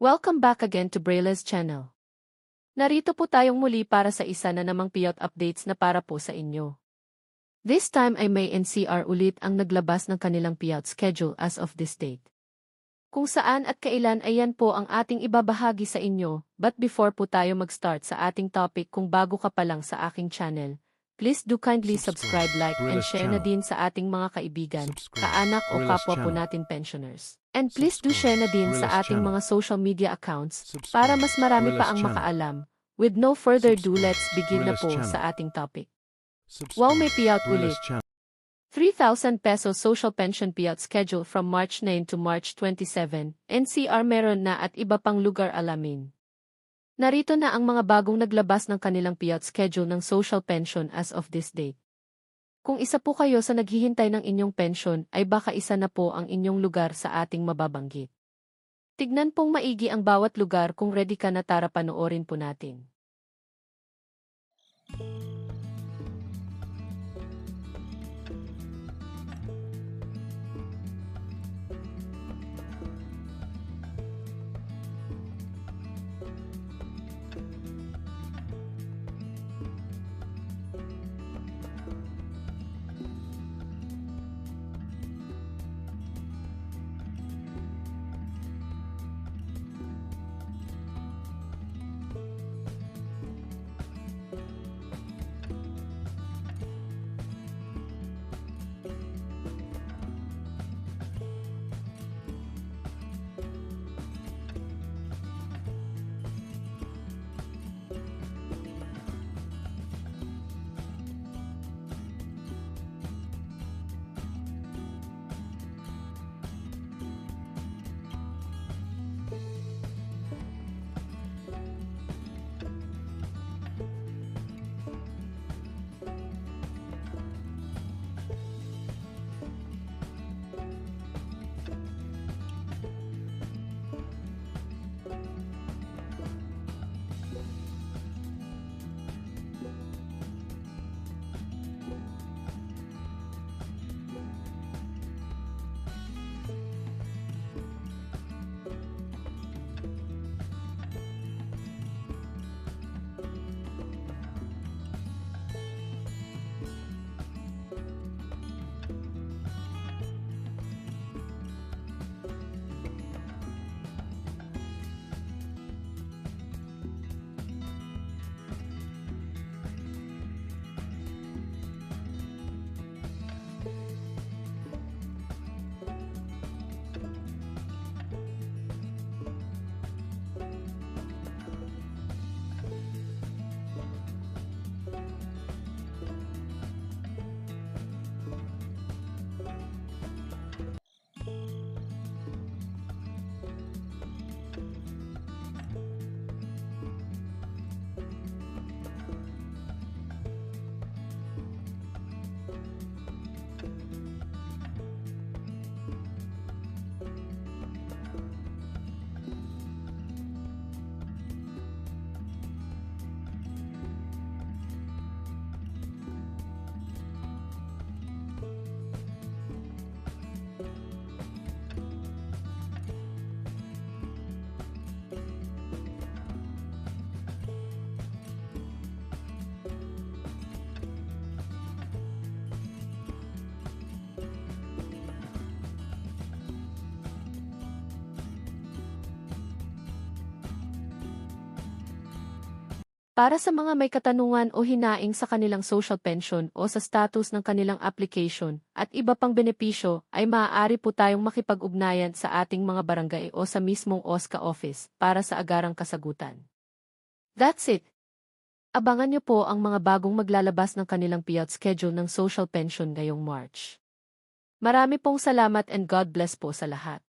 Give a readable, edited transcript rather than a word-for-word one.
Welcome back again to Brayla's channel. Narito po tayong muli para sa isa na namang payout updates na para po sa inyo. This time ay may NCR ulit ang naglabas ng kanilang payout schedule as of this date. Kung saan at kailan ay yan po ang ating ibabahagi sa inyo, but before po tayo mag-start sa ating topic, kung bago ka pa lang sa aking channel, please do kindly subscribe, like, and share na din sa ating mga kaibigan, kaanak o kapwa po natin pensioners. And please do share na din sa ating mga social media accounts para mas marami pa ang makaalam. With no further ado, let's begin na po sa ating topic. Wow, may payout ulit. 3,000 pesos social pension payout schedule from March 9 to March 27, NCR meron na at iba pang lugar alamin. Narito na ang mga bagong naglabas ng kanilang payout schedule ng social pension as of this date. Kung isa po kayo sa naghihintay ng inyong pension, ay baka isa na po ang inyong lugar sa ating mababanggit. Tignan pong maigi ang bawat lugar. Kung ready ka na, tara panoorin po natin. Para sa mga may katanungan o hinaing sa kanilang social pension o sa status ng kanilang application at iba pang benepisyo, ay maaari po tayong makipag-ugnayan sa ating mga barangay o sa mismong OSCA office para sa agarang kasagutan. That's it! Abangan niyo po ang mga bagong maglalabas ng kanilang payout schedule ng social pension ngayong March. Marami pong salamat and God bless po sa lahat.